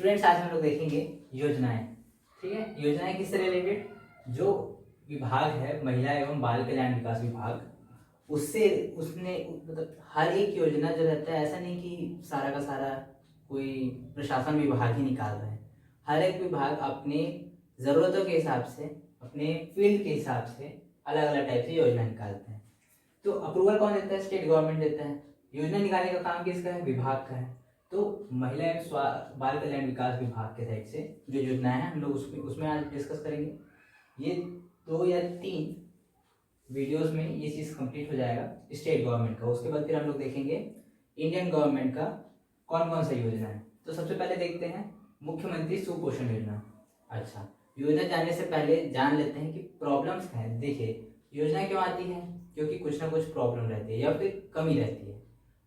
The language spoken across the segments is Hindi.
स्टूडेंट्स आज हम लोग देखेंगे योजनाएं। ठीक है, योजनाएं किससे रिलेटेड? जो विभाग है महिला एवं बाल कल्याण विकास विभाग, उससे उसने मतलब हर एक योजना जो रहता है, ऐसा नहीं कि सारा का सारा कोई प्रशासन विभाग ही निकाल रहा है। हर एक विभाग अपने ज़रूरतों के हिसाब से, अपने फील्ड के हिसाब से अलग अलग टाइप से योजना निकालते हैं। तो अप्रूवल कौन देता है? स्टेट गवर्नमेंट देता है। योजना निकालने का काम किसका है? विभाग का है। तो महिला एवं बाल कल्याण विकास विभाग के साइड से जो योजनाएं हैं हम लोग उसमें आज डिस्कस करेंगे। ये 2 या 3 वीडियोस में ये चीज़ कंप्लीट हो जाएगा स्टेट गवर्नमेंट का। उसके बाद फिर हम लोग देखेंगे इंडियन गवर्नमेंट का कौन कौन सा योजना है। तो सबसे पहले देखते हैं मुख्यमंत्री सुपोषण योजना। अच्छा, योजना जानने से पहले जान लेते हैं कि प्रॉब्लम्स क्या है। देखिए, योजना क्यों आती है? क्योंकि कुछ ना कुछ प्रॉब्लम रहती है या फिर कमी रहती है।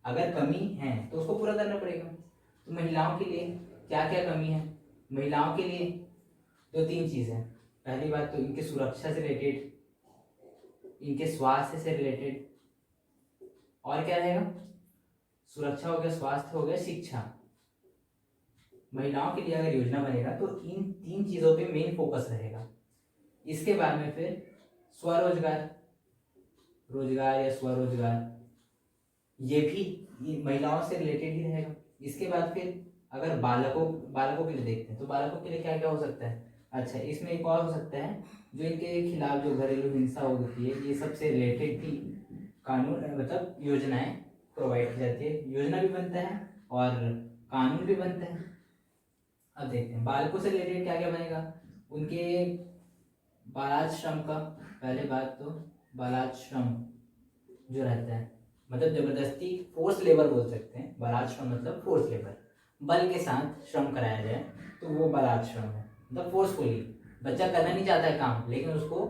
अगर कमी है तो उसको पूरा करना पड़ेगा। तो महिलाओं के लिए क्या क्या कमी है? महिलाओं के लिए 2-3 चीज़ है। पहली बात तो इनके सुरक्षा से रिलेटेड, इनके स्वास्थ्य से रिलेटेड, और क्या रहेगा? सुरक्षा हो गया, स्वास्थ्य हो गया, शिक्षा। महिलाओं के लिए अगर योजना बनेगा तो इन 3 चीज़ों पे मेन फोकस रहेगा। इसके बाद में फिर स्वरोजगार, रोजगार या स्वरोजगार, ये भी महिलाओं से रिलेटेड ही रहेगा। इसके बाद फिर अगर बालकों के लिए देखते हैं तो बालकों के लिए क्या क्या हो सकता है? अच्छा, इसमें एक और हो सकता है जो इनके खिलाफ जो घरेलू हिंसा होती है, ये सबसे रिलेटेड भी कानून मतलब योजनाएं प्रोवाइड की जाती है। योजना भी बनता है और कानून भी बनता है। अब देखते हैं बालकों से रिलेटेड क्या क्या बनेगा। उनके बालाश्रम का, पहले बात तो बालाश्रम जो रहता है मतलब जबरदस्ती फोर्स लेबर बोल सकते हैं। बालाश्रम मतलब फोर्स लेबर, बल के साथ श्रम कराया जाए तो वो बालाश्रम है। मतलब फोर्सफुली बच्चा करना नहीं चाहता है काम, लेकिन उसको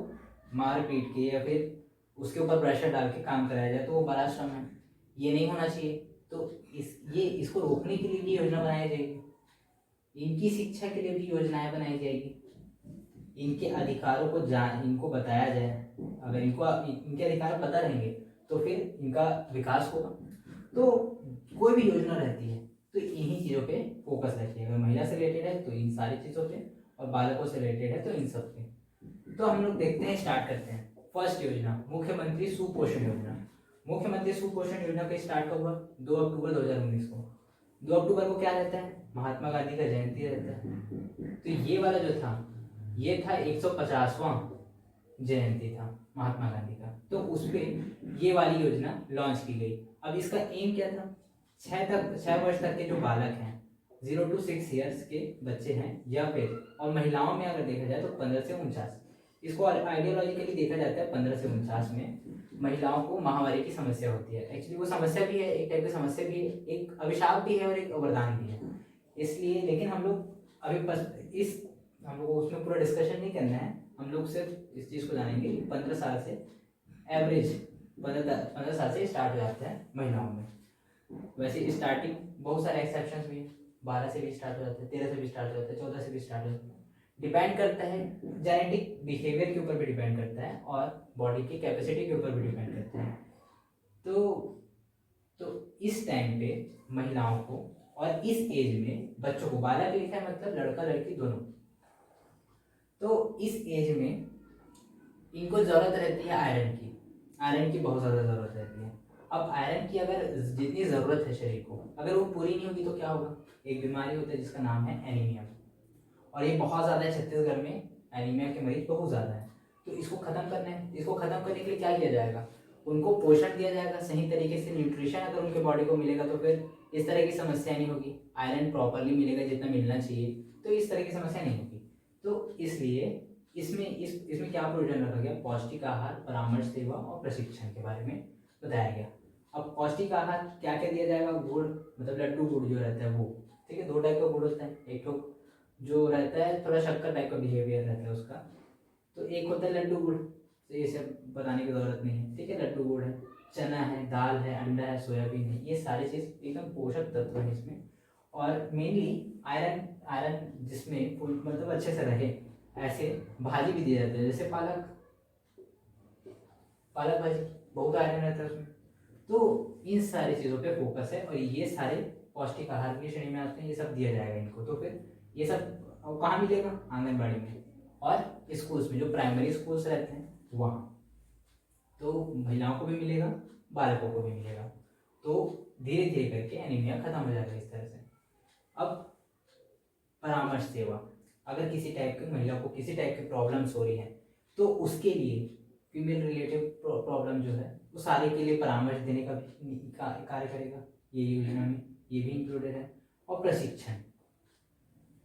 मार पीट के या फिर उसके ऊपर प्रेशर डाल के काम कराया जाए तो वो बालाश्रम है। ये नहीं होना चाहिए। तो इसको रोकने के लिए भी योजना बनाई जाएगी। इनकी शिक्षा के लिए भी योजनाएं बनाई जाएगी। इनके अधिकारों को इनको बताया जाए। अगर इनको इनके अधिकार पता रहेंगे तो फिर इनका विकास होगा। तो कोई भी योजना रहती है तो इन्हीं चीज़ों पे फोकस रहती है। अगर महिला से रिलेटेड है तो इन सारी चीज़ों पे, और बालकों से रिलेटेड है तो इन सब पे। तो हम लोग देखते हैं, स्टार्ट करते हैं। फर्स्ट योजना मुख्यमंत्री सुपोषण योजना। मुख्यमंत्री सुपोषण योजना का स्टार्ट हुआ 2 अक्टूबर 2019 को। 2 अक्टूबर को क्या रहता है? महात्मा गांधी का जयंती रहता है। तो ये वाला जो था ये था 150वां जयंती था महात्मा गांधी का। तो उस पर ये वाली योजना लॉन्च की गई। अब इसका एम क्या था? 6 वर्ष तक के जो बालक हैं, 0 to 6 ईयर्स के बच्चे हैं, या फिर और महिलाओं में अगर देखा जाए तो 15 से 49। इसको आइडियोलॉजिकली देखा जाता है 15 से 49 में महिलाओं को माहवारी की समस्या होती है। एक्चुअली वो समस्या भी है, एक टाइप की समस्या भी है, एक अभिशाप भी है और एक वरदान भी है। इसलिए लेकिन हम लोग अभी इस हम लोग को उसमें पूरा डिस्कशन नहीं करना है। हम लोग सिर्फ इस चीज़ को जानेंगे कि 15 साल से एवरेज 15 साल से स्टार्ट हो जाता है महिलाओं में। वैसे स्टार्टिंग बहुत सारे एक्सेप्शंस भी हैं। 12 से भी स्टार्ट हो जाता है, 13 से भी स्टार्ट हो जाता है, 14 से भी स्टार्ट हो जाता है। डिपेंड करता है जेनेटिक बिहेवियर के ऊपर भी डिपेंड करता है और बॉडी की कैपेसिटी के ऊपर भी डिपेंड करता है। तो इस टाइम पे महिलाओं को और इस एज में बच्चों को, बालक लिखा है मतलब लड़का लड़की दोनों, तो इस एज में इनको ज़रूरत रहती है आयरन की। आयरन की बहुत ज़्यादा ज़रूरत रहती है। अब आयरन की अगर जितनी ज़रूरत है शरीर को, अगर वो पूरी नहीं होगी तो क्या होगा? एक बीमारी होती है जिसका नाम है एनीमिया, और ये बहुत ज़्यादा है छत्तीसगढ़ में। एनीमिया के मरीज बहुत ज़्यादा है। तो इसको ख़त्म करना है। इसको ख़त्म करने के लिए क्या किया जाएगा? उनको पोषण दिया जाएगा सही तरीके से। न्यूट्रिशन अगर उनके बॉडी को मिलेगा तो फिर इस तरह की समस्या नहीं होगी। आयरन प्रॉपरली मिलेगा जितना मिलना चाहिए, तो इस तरह की समस्या नहीं होगी। तो इसलिए इसमें क्या प्रोविजन रखा गया? पौष्टिक आहार, परामर्श सेवा और प्रशिक्षण के बारे में बताया गया। अब पौष्टिक आहार क्या क्या दिया जाएगा? गुड़, मतलब लड्डू गुड़ जो रहता है वो, ठीक है। 2 टाइप का गुड़ होता है। एक तो जो रहता है थोड़ा शक्कर टाइप का बिहेवियर रहता है उसका, तो एक होता है लड्डू गुड़। तो ये सब बताने की जरूरत नहीं है, ठीक है। लड्डू गुड़ है, चना है, दाल है, अंडा है, सोयाबीन है, ये सारी चीज़ एकदम पोषक तत्व है इसमें। और मेनली आयरन जिसमें मतलब अच्छे से रहे, ऐसे भाजी भी दी जाती है। जैसे पालक भाजी, बहुत आयरन रहता है उसमें। तो इन सारी चीज़ों पे फोकस है और ये सारे पौष्टिक आहार की श्रेणी में आते हैं। ये सब दिया जाएगा इनको। तो फिर ये सब कहाँ मिलेगा? आंगनबाड़ी में और स्कूल्स में, जो प्राइमरी स्कूल्स रहते हैं वहाँ। तो महिलाओं को भी मिलेगा, बालकों को भी मिलेगा। तो धीरे धीरे करके एनीमिया खत्म हो जाएगा इस तरह से। अब परामर्श सेवा, अगर किसी टाइप की महिला को किसी टाइप की प्रॉब्लम्स हो रही है तो उसके लिए फीमेल रिलेटिव प्रॉब्लम जो है वो सारे के लिए परामर्श देने का भी कार्य करेगा ये योजना में, ये भी इंक्लूडेड है। और प्रशिक्षण,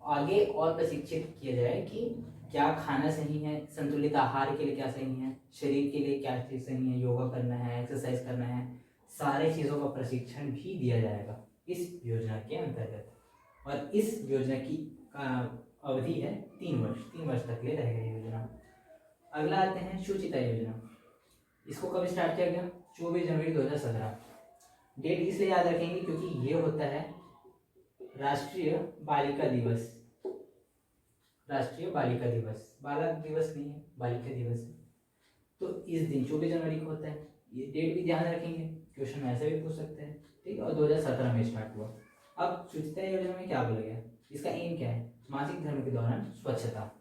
आगे और प्रशिक्षित किया जाए कि क्या खाना सही है, संतुलित आहार के लिए क्या सही है, शरीर के लिए क्या चीज़ सही है, योगा करना है, एक्सरसाइज करना है, सारे चीज़ों का प्रशिक्षण भी दिया जाएगा इस योजना के अंतर्गत। और इस योजना की अवधि है 3 वर्ष, 3 वर्ष तक ले रहेगा ये योजना। अगला आते हैं शुचिता योजना। इसको कब स्टार्ट किया गया? 24 जनवरी 2017। डेट इसलिए याद रखेंगे क्योंकि ये होता है राष्ट्रीय बालिका दिवस। राष्ट्रीय बालिका दिवस, बालक दिवस नहीं है, बालिका दिवस है। तो इस दिन 24 जनवरी को होता है। ये डेट भी ध्यान रखेंगे, क्वेश्चन ऐसे भी पूछ सकते हैं, ठीक है। और 2017 में स्टार्ट हुआ। अब शुचिता योजना में क्या बोला गया? इसका एम क्या है? मासिक धर्म के दौरान स्वच्छता।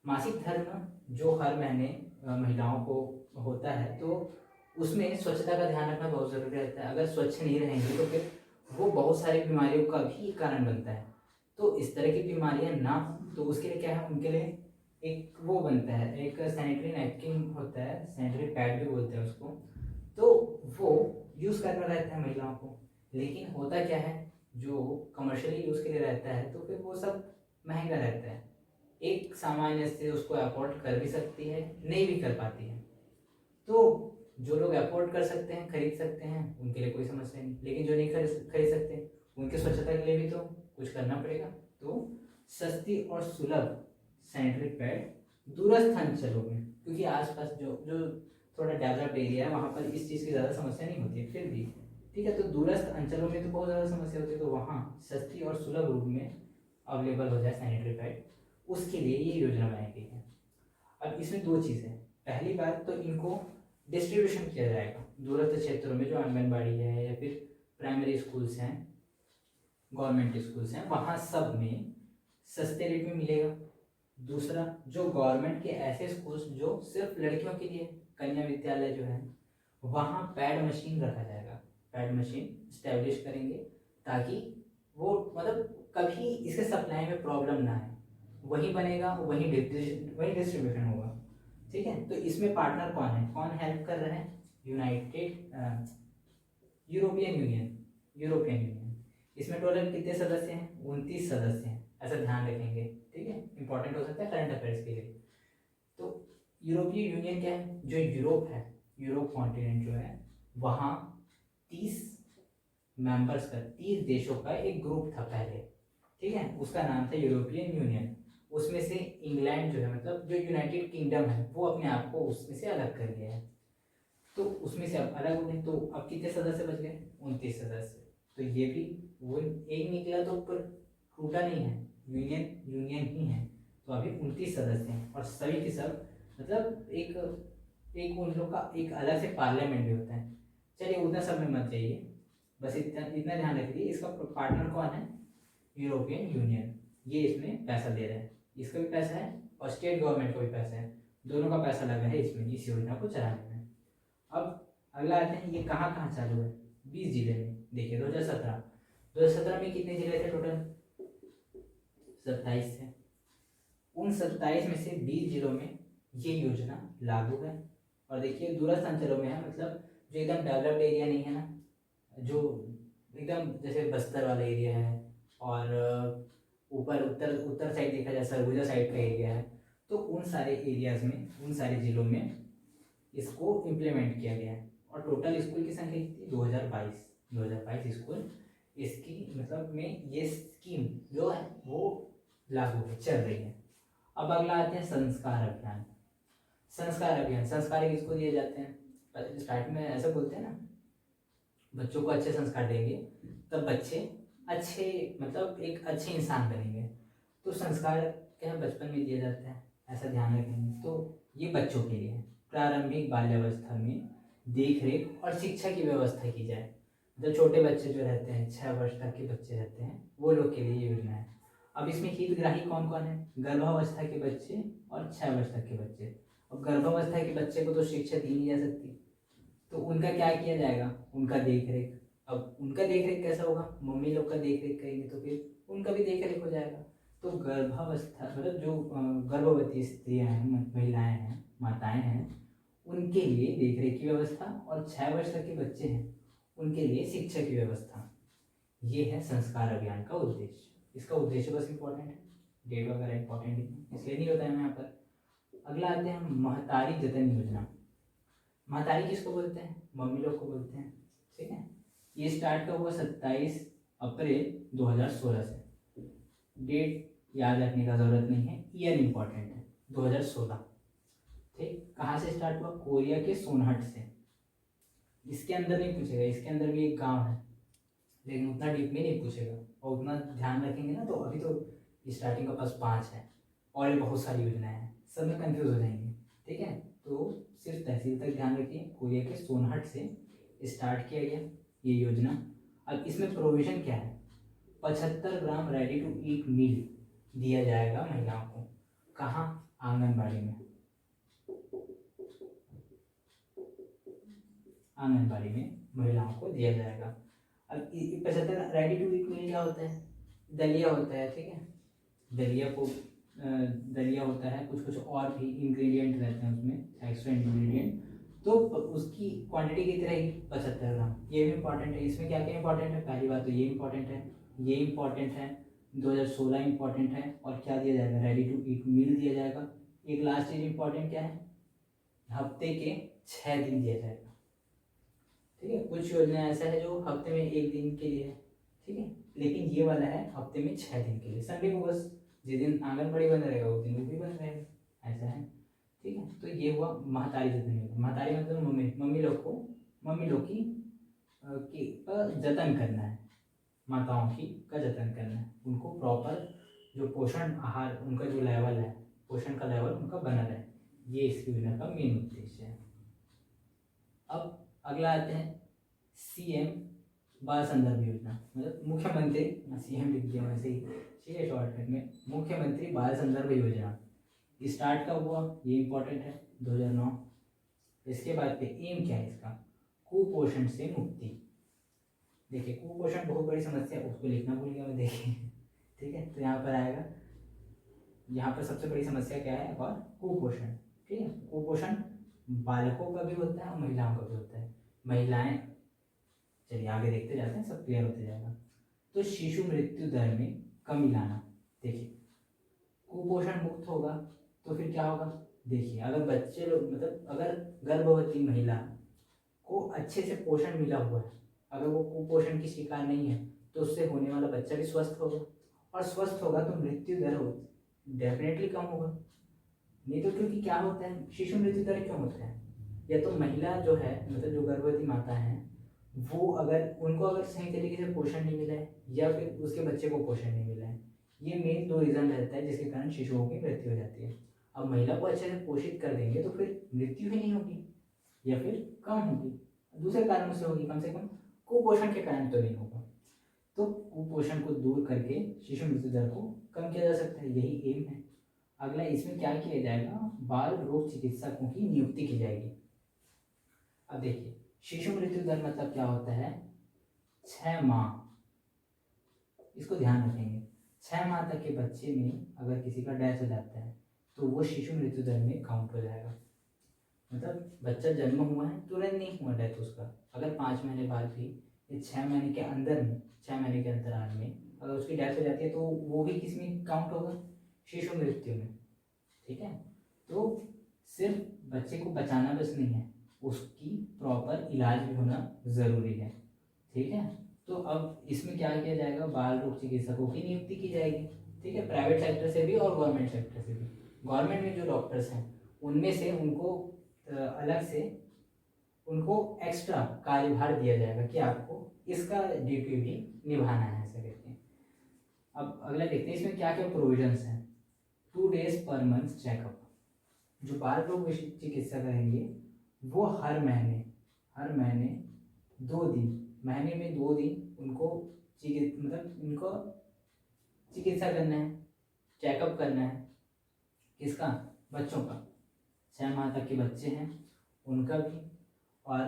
मासिक धर्म जो हर महीने महिलाओं को होता है, तो उसमें स्वच्छता का ध्यान रखना बहुत ज़रूरी रहता है। अगर स्वच्छ नहीं रहेंगे तो फिर वो बहुत सारी बीमारियों का भी कारण बनता है। तो इस तरह की बीमारियां ना हो तो उसके लिए क्या है, उनके लिए एक वो बनता है, एक सैनिटरी नैपकिन होता है, सैनिटरी पैड भी बोलते हैं उसको, तो वो यूज़ करना रहता है महिलाओं को। लेकिन होता क्या है, जो कमर्शियली यूज़ के लिए रहता है तो फिर वो सब महंगा रहता है। एक सामान्य से उसको अफोर्ड कर भी सकती है, नहीं भी कर पाती है। तो जो लोग अफोर्ड कर सकते हैं, खरीद सकते हैं, उनके लिए कोई समस्या नहीं। लेकिन जो नहीं खरीद सकते, उनके स्वच्छता के लिए भी तो कुछ करना पड़ेगा। तो सस्ती और सुलभ सैनिटरी पैड दूरस्थ अंचलों में, क्योंकि आसपास जो जो थोड़ा डेवलप्ड एरिया है वहाँ पर इस चीज़ की ज़्यादा समस्या नहीं होती है, फिर भी ठीक है। तो दूरस्थ अंचलों में तो बहुत ज़्यादा समस्या होती है, तो वहाँ सस्ती और सुलभ रूप में अवेलेबल हो जाए सैनिटरी पैड, उसके लिए ये योजना बनाई गई है। अब इसमें 2 चीज़ है। पहली बात तो इनको डिस्ट्रीब्यूशन किया जाएगा दूरस्थ क्षेत्रों में, जो आंगनबाड़ी है या फिर प्राइमरी स्कूल्स हैं, गवर्नमेंट स्कूल्स हैं, वहाँ सब में सस्ते रेट में मिलेगा। दूसरा, जो गवर्नमेंट के ऐसे स्कूल्स जो सिर्फ लड़कियों के लिए, कन्या विद्यालय जो है, वहाँ पैड मशीन रखा जाएगा। पैड मशीन स्टैब्लिश करेंगे ताकि वो मतलब कभी इसके सप्लाई में प्रॉब्लम ना आए। वही बनेगा, वही डिस्ट्रीब्यूशन होगा, ठीक है। तो इसमें पार्टनर कौन है, कौन हेल्प कर रहे हैं? European union. इसमें टोटल कितने सदस्य हैं? 29 सदस्य हैं, ऐसा ध्यान रखेंगे, ठीक है। इंपॉर्टेंट हो सकता है करंट अफेयर्स के लिए। तो यूरोपीय यूनियन क्या है? जो यूरोप है, यूरोप कॉन्टिनेंट जो है, वहाँ 30 मेंबर्स का, 30 देशों का एक ग्रुप था पहले, ठीक है। उसका नाम था यूरोपियन यूनियन। उसमें से इंग्लैंड जो है, मतलब जो यूनाइटेड किंगडम है, वो अपने आप को उसमें से अलग कर लिया है। तो उसमें से अब अलग हो गए, तो अब कितने सदस्य बच गए? 29 सदस्य। तो ये भी वो एक निकला तो पर टूटा नहीं है, यूनियन ही है। तो अभी 29 सदस्य हैं और सभी के सब मतलब एक उन लोग का एक अलग से पार्लियामेंट भी होता है। चलिए उतना सब में मत जाइए, बस इतना ध्यान रखिए। इसका पार्टनर कौन है? European union. ये इसमें पैसा दे रहे हैं, इसका भी पैसा है और स्टेट गवर्नमेंट का भी पैसा है, दोनों का पैसा लगा है इसमें, इस योजना को चलाने में। अब अगला आते हैं, ये कहाँ कहाँ चालू है? 20 जिले में। देखिए 2017 में कितने जिले थे टोटल? 27 थे। उन 27 में से 20 जिलों में ये योजना लागू है। और देखिए दूरस्थ अंचलों में है, मतलब जो एकदम डेवलप्ड एरिया नहीं है ना, जो एकदम जैसे बस्तर वाला एरिया है और ऊपर उत्तर साइड देखा जाए सरगुजा साइड का एरिया है, तो उन सारे एरियाज में, उन सारे जिलों में इसको इम्प्लीमेंट किया गया है। और टोटल स्कूल की संख्या कितनी? 2022 स्कूल इसकी मतलब में ये स्कीम जो है वो लागू है, चल रही है। अब अगला आते हैं संस्कार अभियान। संस्कार किसको दिए जाते हैं? स्टार्ट में ऐसा बोलते हैं ना, बच्चों को अच्छे संस्कार देंगे तब बच्चे अच्छे मतलब एक अच्छे इंसान बनेंगे। तो संस्कार क्या है, बचपन में दिए जाते हैं, ऐसा ध्यान रखेंगे। तो ये बच्चों के लिए है। प्रारंभिक बाल्यावस्था में देख रेख और शिक्षा की व्यवस्था की जाए। जो छोटे बच्चे जो रहते हैं, 6 वर्ष तक के बच्चे रहते हैं, वो लोग के लिए ये योजना है। अब इसमें हितग्राही कौन कौन है? गर्भावस्था के बच्चे और 6 वर्ष तक के बच्चे। अब गर्भावस्था के बच्चे को तो शिक्षा दी नहीं जा सकती, तो उनका क्या किया जाएगा? उनका देख रेख। अब उनका देख रेख कैसा होगा? मम्मी लोग का देख रेख करेंगे तो फिर उनका भी देख रेख हो जाएगा। तो गर्भावस्था मतलब जो गर्भवती स्त्रियां हैं, महिलाएं हैं, माताएं हैं, उनके लिए देख रेख की व्यवस्था, और 6 वर्ष तक के बच्चे हैं उनके लिए शिक्षा की व्यवस्था। ये है संस्कार अभियान का उद्देश्य। इसका उद्देश्य बस इंपॉर्टेंट है, डेट वगैरह इंपॉर्टेंट है इसलिए नहीं बताया मैं यहाँ पर। अगला आते हैं महतारी जतन योजना। महतारी किसको बोलते हैं? मम्मी लोग को बोलते हैं, ठीक है। ये स्टार्ट कब हुआ? 27 अप्रैल 2016 से। डेट याद रखने का जरूरत नहीं है, ईयर इंपॉर्टेंट है, 2016। ठीक, कहाँ से स्टार्ट हुआ? कोरिया के सोनहट से। इसके अंदर नहीं पूछेगा, इसके अंदर भी एक गांव है, लेकिन उतना डीप में नहीं पूछेगा, और उतना ध्यान रखेंगे ना तो अभी तो स्टार्टिंग का बस 5 है और ये बहुत सारी योजनाएं हैं, सब में कंफ्यूज हो जाएंगे, ठीक है। तो सिर्फ तहसील तक ध्यान रखिए। कोरिया के सोनहट से स्टार्ट किया गया ये योजना। अब इसमें प्रोविज़न क्या है? 75 ग्राम रेडी टू ईट मील दिया जाएगा महिलाओं को। कहाँ? आंगनबाड़ी में। आंगनबाड़ी में महिलाओं को दिया जाएगा। अब 75 रेडी टू ईट मील क्या होता है? दलिया होता है, ठीक है। दलिया होता है, कुछ कुछ और भी इंग्रेडिएंट रहते हैं उसमें, एक्स्ट्रा इंग्रेडिएंट। तो उसकी क्वांटिटी कितनी रहेगी? 75 ग्राम। ये भी इंपॉर्टेंट है। इसमें क्या क्या इंपॉर्टेंट है? पहली बात तो ये इंपॉर्टेंट है, ये इंपॉर्टेंट है, 2016 इंपॉर्टेंट है, और क्या दिया जाएगा? रेडी टू ईट मील दिया जाएगा। एक लास्ट चीज इंपॉर्टेंट क्या है? हफ्ते के 6 दिन दिया जाएगा, ठीक है। कुछ योजना ऐसा है जो हफ्ते में 1 दिन के लिए है, ठीक है, लेकिन ये वाला है हफ्ते में 6 दिन के लिए। संडे को बस जिस दिन आंगनबाड़ी बंद रहेगा उस दिन वो भी बंद रहेगा, ऐसा है, ठीक है। तो ये हुआ महतारी जतन योजना। महतारी मतलब मम्मी लोग की जतन करना है, माताओं की का जतन करना है, उनको प्रॉपर जो पोषण आहार, उनका जो लेवल है, पोषण का लेवल उनका बना रहे, ये इस योजना का मेन उद्देश्य है। अब अगला आते हैं सीएम बाल संदर्भ योजना, मतलब मुख्यमंत्री, सीएम लिख दिया वैसे ही, ठीक है, शॉर्टकट में, मुख्यमंत्री बाल संदर्भ योजना। स्टार्ट कब हुआ? ये इंपॉर्टेंट है, 2009। इसके बाद पे एम क्या है इसका? कुपोषण से मुक्ति। देखिए कुपोषण बहुत बड़ी समस्या है, उसको लिखना भूल गया मैं, देखिए, ठीक है। तो यहाँ पर आएगा, यहाँ पर सबसे बड़ी समस्या क्या है? और कुपोषण, ठीक है। कुपोषण बालकों का भी होता है और महिलाओं का भी होता है। महिलाएं, चलिए आगे देखते जाते हैं, सब क्लियर होते जाएगा। तो शिशु मृत्यु दर में कमी लाना। देखिए कुपोषण मुक्त होगा तो फिर क्या होगा? देखिए अगर बच्चे लोग, मतलब अगर गर्भवती महिला को अच्छे से पोषण मिला हुआ है, अगर वो कुपोषण की शिकार नहीं है, तो उससे होने वाला बच्चा भी स्वस्थ होगा, और स्वस्थ होगा तो मृत्यु दर डेफिनेटली कम होगा। नहीं तो क्योंकि क्या होता है, शिशु मृत्यु दर क्यों होता है? या तो महिला जो है, मतलब जो गर्भवती माता है, वो उनको अगर सही तरीके से पोषण नहीं मिला है, या फिर उसके बच्चे को पोषण नहीं मिला है, ये मेन 2 रीज़न रहता है जिसके कारण शिशुओं की मृत्यु हो जाती है। अब महिला को अच्छे से पोषित कर देंगे तो फिर मृत्यु ही नहीं होगी, या फिर कम होगी, दूसरे कारणों से होगी, कम से कम कुपोषण के कारण तो नहीं होगा। तो कुपोषण को दूर करके शिशु मृत्यु दर को कम किया जा सकता है, यही एम है। अगला इसमें क्या किया जाएगा? बाल रोग चिकित्सकों की नियुक्ति की जाएगी। अब देखिए शिशु मृत्यु दर मतलब क्या होता है? 6 माह, इसको ध्यान रखेंगे, 6 माह तक के बच्चे में अगर किसी का डेथ हो जाता है तो वो शिशु मृत्यु दर में काउंट हो जाएगा। मतलब बच्चा जन्म हुआ है, तुरंत नहीं हुआ डेथ उसका, अगर 5 महीने बाद भी, या 6 महीने के अंदर में, 6 महीने के अंतराल में अगर उसकी डेथ हो जाती है तो वो भी किस में काउंट होगा? शिशु मृत्यु में, ठीक है। तो सिर्फ बच्चे को बचाना बस नहीं है, उसकी प्रॉपर इलाज भी होना ज़रूरी है, ठीक है। तो अब इसमें क्या किया जाएगा? बाल रोग चिकित्सकों की नियुक्ति की जाएगी, ठीक है, प्राइवेट सेक्टर से भी और गवर्नमेंट सेक्टर से भी। गवर्नमेंट में जो डॉक्टर्स हैं उनमें से उनको अलग से उनको एक्स्ट्रा कार्यभार दिया जाएगा कि आपको इसका ड्यूटी भी निभाना है, ऐसा करके। अब अगला देखते हैं इसमें क्या क्या प्रोविजंस हैं। 2 days पर मंथ चेकअप, जो बाल रोग चिकित्सक रहेंगे वो हर महीने 2 दिन, महीने में 2 दिन उनको मतलब उनको चिकित्सा करना है, चेकअप करना है। किसका? बच्चों का। 6 माह तक के बच्चे हैं उनका भी। और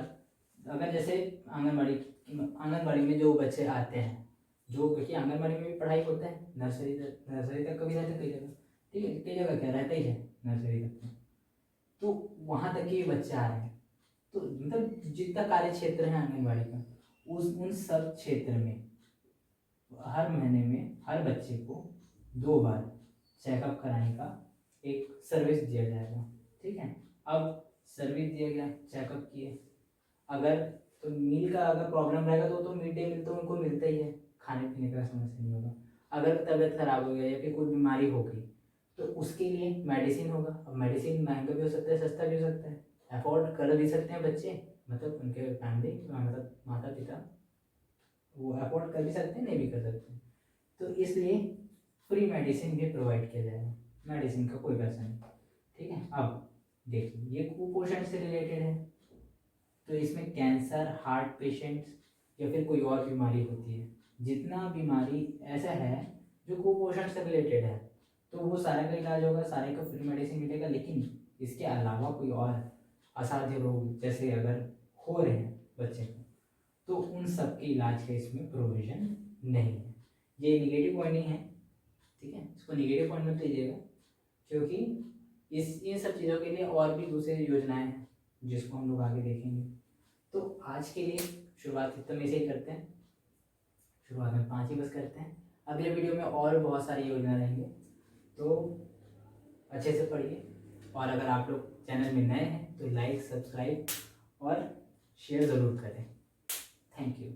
अगर जैसे आंगनबाड़ी में जो बच्चे आते हैं, जो क्योंकि आंगनबाड़ी में भी पढ़ाई होता है, नर्सरी तक का भी रहता है कई जगह, ठीक है, कई जगह क्या रहता ही है नर्सरी तक का। तो वहाँ तक के बच्चे आ रहे हैं, तो मतलब जितना कार्य क्षेत्र है आंगनबाड़ी का, उन सब क्षेत्र में हर महीने में हर बच्चे को 2 बार चेकअप कराने का एक सर्विस दिया जाएगा। ठीक है, अब सर्विस दिया गया, चेकअप किए, अगर तो मील का अगर प्रॉब्लम रहेगा तो मिड डे मील तो उनको मिलता ही है, खाने पीने का समस्या नहीं होगा। अगर तबीयत खराब हो गया या फिर कोई बीमारी हो गई तो उसके लिए मेडिसिन होगा। अब मेडिसिन महंगा भी हो सकता है, सस्ता भी हो सकता है, अफोर्ड कर भी सकते हैं बच्चे, मतलब उनके फैमिली मतलब माता पिता वो अफोर्ड कर भी सकते हैं, नहीं भी कर सकते हैं। तो इसलिए फ्री मेडिसिन भी प्रोवाइड किया जाएगा, मेडिसिन का कोई पैसा नहीं। ठीक है, अब देखिए ये कुपोषण से रिलेटेड है, तो इसमें कैंसर, हार्ट पेशेंट्स या फिर कोई और बीमारी होती है, जितना बीमारी ऐसा है जो कुपोषण से रिलेटेड है, तो वो सारे का इलाज होगा, सारे का फ्री मेडिसिन मिलेगा। लेकिन इसके अलावा कोई और असाध्य रोग जैसे अगर हो रहे हैं बच्चे को, तो उन सब के इलाज का इसमें प्रोविज़न नहीं है। ये निगेटिव पॉइंट ही है, ठीक है, इसको निगेटिव पॉइंट मत लीजिएगा, क्योंकि इन सब चीज़ों के लिए और भी दूसरी योजनाएं हैं जिसको हम लोग आगे देखेंगे। तो आज के लिए शुरुआत इतना में से ही करते हैं, शुरुआत में 5 ही बस करते हैं। अगले वीडियो में और बहुत सारी योजना रहेंगे, तो अच्छे से पढ़िए। और अगर आप लोग चैनल में नए हैं तो लाइक, सब्सक्राइब और शेयर ज़रूर करें। Thank you.